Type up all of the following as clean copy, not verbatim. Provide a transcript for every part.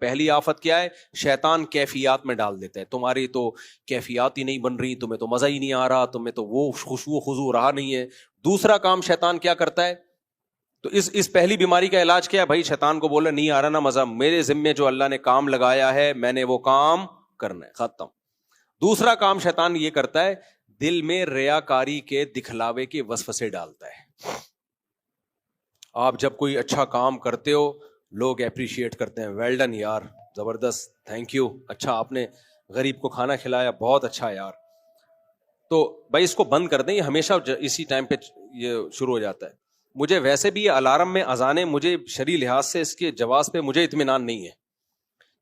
پہلی آفت کیا ہے؟ شیطان کیفیات میں ڈال دیتا ہے. تمہاری تو کیفیات ہی نہیں بن رہی, تمہیں تو مزہ ہی نہیں آ رہا, تمہیں تو وہ خوشبو خضو رہا نہیں ہے. دوسرا کام شیطان کیا کرتا ہے؟ تو اس پہلی بیماری کا علاج کیا ہے بھائی؟ شیطان کو بولے نہیں آ رہا نا مزہ, میرے ذمے جو اللہ نے کام لگایا ہے میں نے وہ کام کرنا ہے, ختم. دوسرا کام شیطان یہ کرتا ہے, دل میں ریاکاری کے دکھلاوے کے وسوسے ڈالتا ہے. آپ جب کوئی اچھا کام کرتے ہو لوگ اپریشیٹ کرتے ہیں, ویل ڈن یار, زبردست, تھینک یو, اچھا آپ نے غریب کو کھانا کھلایا, بہت اچھا یار. تو بھائی اس کو بند کر دیں, یہ ہمیشہ اسی ٹائم پہ یہ شروع ہو جاتا ہے. مجھے ویسے بھی یہ الارم میں اذانیں, مجھے شرعی لحاظ سے اس کے جواز پہ مجھے اطمینان نہیں ہے,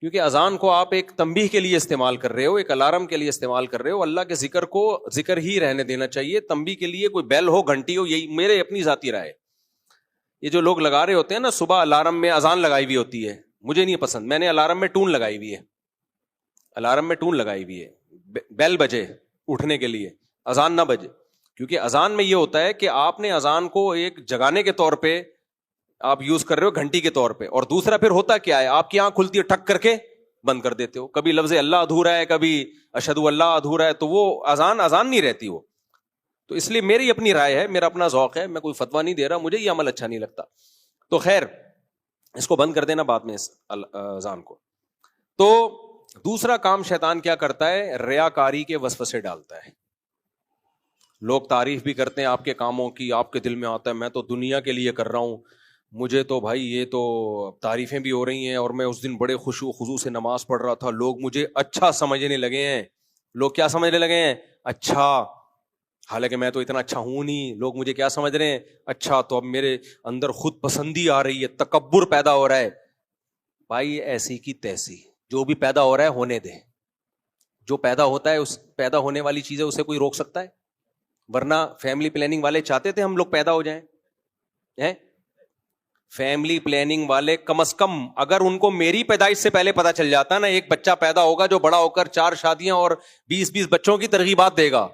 کیونکہ اذان کو آپ ایک تنبیہ کے لیے استعمال کر رہے ہو, ایک الارم کے لیے استعمال کر رہے ہو. اللہ کے ذکر کو ذکر ہی رہنے دینا چاہیے. تنبیہ کے لیے کوئی بیل ہو, گھنٹی ہو, یہی میرے اپنی ذاتی رائے. یہ جو لوگ لگا رہے ہوتے ہیں نا صبح الارم میں اذان لگائی ہوئی ہوتی ہے, مجھے نہیں پسند. میں نے الارم میں ٹون لگائی ہوئی ہے, الارم میں ٹون لگائی ہوئی ہے, بیل بجے اٹھنے کے لیے, اذان نہ بجے. کیونکہ اذان میں یہ ہوتا ہے کہ آپ نے اذان کو ایک جگانے کے طور پہ آپ یوز کر رہے ہو, گھنٹی کے طور پہ, اور دوسرا پھر ہوتا کیا ہے, آپ کی آنکھ کھلتی ہے ٹک کر کے بند کر دیتے ہو. کبھی لفظ اللہ ادھورا ہے, کبھی اشہد اللہ ادھورا ہے, تو وہ اذان نہیں رہتی وہ. تو اس لیے میری اپنی رائے ہے, میرا اپنا ذوق ہے, میں کوئی فتویٰ نہیں دے رہا, مجھے یہ عمل اچھا نہیں لگتا. تو خیر اس کو بند کر دینا بعد میں, اس اذان کو. تو دوسرا کام شیطان کیا کرتا ہے؟ ریاکاری کے وسوسے ڈالتا ہے. لوگ تعریف بھی کرتے ہیں آپ کے کاموں کی, آپ کے دل میں آتا ہے میں تو دنیا کے لیے کر رہا ہوں, مجھے تو بھائی یہ تو تعریفیں بھی ہو رہی ہیں, اور میں اس دن بڑے خشوع و خضوع سے نماز پڑھ رہا تھا, لوگ مجھے اچھا سمجھنے لگے ہیں. لوگ کیا سمجھنے لگے ہیں؟ اچھا. حالانکہ میں تو اتنا اچھا ہوں نہیں, لوگ مجھے کیا سمجھ رہے ہیں؟ اچھا. تو اب میرے اندر خود پسندی آ رہی ہے, تکبر پیدا ہو رہا ہے. بھائی ایسی کی تیسی, جو بھی پیدا ہو رہا ہے ہونے دے. جو پیدا ہوتا ہے, اس پیدا ہونے والی چیزیں اسے کوئی روک سکتا ہے؟ ورنہ فیملی پلاننگ والے چاہتے تھے ہم لوگ پیدا ہو جائیں. فیملی پلاننگ والے کم از کم اگر ان کو میری پیدائش سے پہلے پتا چل جاتا نا ایک بچہ پیدا ہوگا جو بڑا ہو کر 4 شادیاں اور 20 بچوں کی ترغیبات دے گا,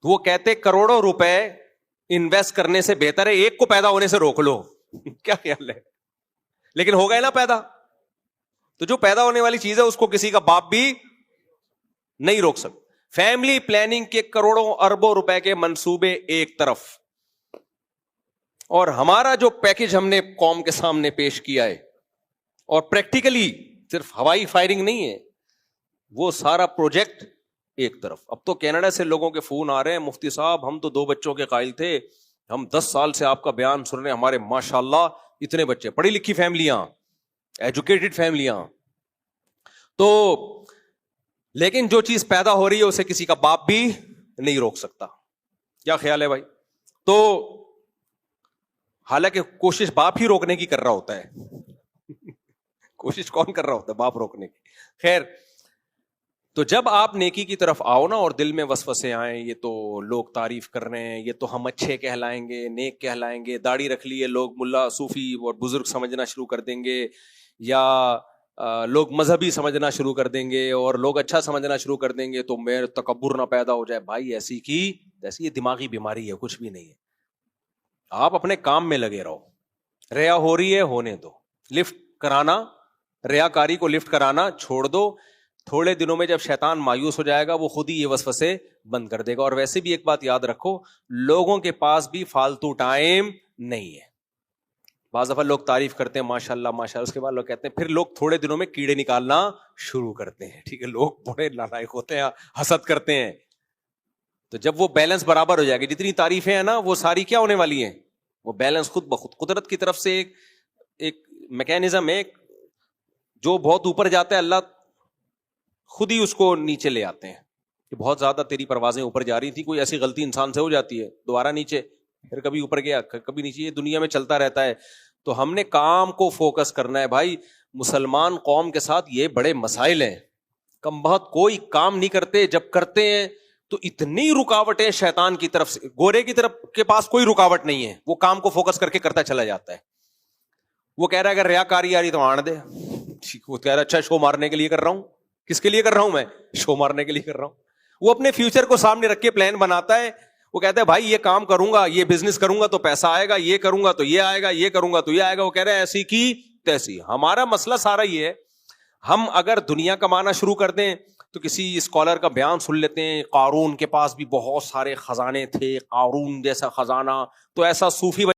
تو وہ کہتے کروڑوں روپے انویسٹ کرنے سے بہتر ہے ایک کو پیدا ہونے سے روک لو. کیا خیال ہے؟ لیکن ہو گئے نا پیدا, تو جو پیدا ہونے والی چیز ہے اس کو کسی کا باپ بھی نہیں روک سکتا. فیملی پلاننگ کے کروڑوں اربوں روپے کے منصوبے ایک طرف, اور ہمارا جو پیکج ہم نے قوم کے سامنے پیش کیا ہے, اور پریکٹیکلی صرف ہوائی فائرنگ نہیں ہے, وہ سارا پروجیکٹ ایک طرف. اب تو کینیڈا سے لوگوں کے فون آ رہے ہیں, مفتی صاحب ہم تو 2 بچوں کے قائل تھے, ہم 10 سال سے آپ کا بیان سن رہے ہیں, ہمارے ماشاءاللہ اتنے بچے, پڑھی لکھی فیملیاں, ایجوکیٹڈ فیملیاں. تو لیکن جو چیز پیدا ہو رہی ہے اسے کسی کا باپ بھی نہیں روک سکتا. کیا خیال ہے بھائی؟ تو حالانکہ کوشش باپ ہی روکنے کی کر رہا ہوتا ہے. کوشش کون کر رہا ہوتا ہے؟ باپ روکنے کی. خیر, تو جب آپ نیکی کی طرف آؤ نا اور دل میں وسوسے آئیں, یہ تو لوگ تعریف کر رہے ہیں, یہ تو ہم اچھے کہلائیں گے, نیک کہلائیں گے, داڑھی رکھ لیے لوگ ملا صوفی اور بزرگ سمجھنا شروع کر دیں گے, یا لوگ مذہبی سمجھنا شروع کر دیں گے, اور لوگ اچھا سمجھنا شروع کر دیں گے, تو میرے تکبر نہ پیدا ہو جائے. بھائی ایسی کی ایسی یہ دماغی بیماری ہے, کچھ بھی نہیں ہے. آپ اپنے کام میں لگے رہو. ریا ہو رہی ہے, ہونے دو. لفٹ کرانا, ریاکاری کو لفٹ کرانا چھوڑ دو. تھوڑے دنوں میں جب شیطان مایوس ہو جائے گا وہ خود ہی یہ وسوسے بند کر دے گا. اور ویسے بھی ایک بات یاد رکھو, لوگوں کے پاس بھی فالتو ٹائم نہیں ہے. بعض دفعہ لوگ تعریف کرتے ہیں ماشاءاللہ ماشاءاللہ, اس کے بعد لوگ کہتے ہیں, پھر لوگ تھوڑے دنوں میں کیڑے نکالنا شروع کرتے ہیں. ٹھیک ہے, لوگ بڑے نالائق ہوتے ہیں, حسد کرتے ہیں. تو جب وہ بیلنس برابر ہو جائے گا, جتنی تعریفیں ہیں نا وہ ساری کیا ہونے والی ہیں, وہ بیلنس خود بخود قدرت کی طرف سے ایک میکینزم ہے, جو بہت اوپر جاتا ہے اللہ خود ہی اس کو نیچے لے آتے ہیں. کہ بہت زیادہ تیری پروازیں اوپر جا رہی تھی, کوئی ایسی غلطی انسان سے ہو جاتی ہے, دوبارہ نیچے, پھر کبھی اوپر گیا کبھی نیچے, یہ دنیا میں چلتا رہتا ہے. تو ہم نے کام کو فوکس کرنا ہے بھائی. مسلمان قوم کے ساتھ یہ بڑے مسائل ہیں, کم بہت کوئی کام نہیں کرتے, جب کرتے ہیں تو اتنی رکاوٹیں شیطان کی طرف سے. گورے کی طرف کے پاس کوئی رکاوٹ نہیں ہے, وہ کام کو فوکس کر کے کرتا چلا جاتا ہے. وہ کہہ رہا ہے اگر ریاکاری آ رہی تو آن دے, وہ کہہ رہا ہے اچھا شو مارنے کے لیے کر رہا ہوں. کس کے لیے کر رہا ہوں؟ میں شو مارنے کے لیے کر رہا ہوں. وہ اپنے فیوچر کو سامنے رکھ کے پلان بناتا ہے. وہ کہتا ہے بھائی یہ کام کروں گا, یہ بزنس کروں گا تو پیسہ آئے گا, یہ کروں گا تو یہ آئے گا, یہ کروں گا تو یہ آئے گا. وہ کہہ رہے ہیں ایسی کی تیسی. ہمارا مسئلہ سارا یہ ہے, ہم اگر دنیا کمانا شروع کر دیں تو کسی اسکالر کا بیان سن لیتے ہیں، قارون کے پاس بھی بہت سارے خزانے تھے، قارون جیسا خزانہ، تو ایسا صوفی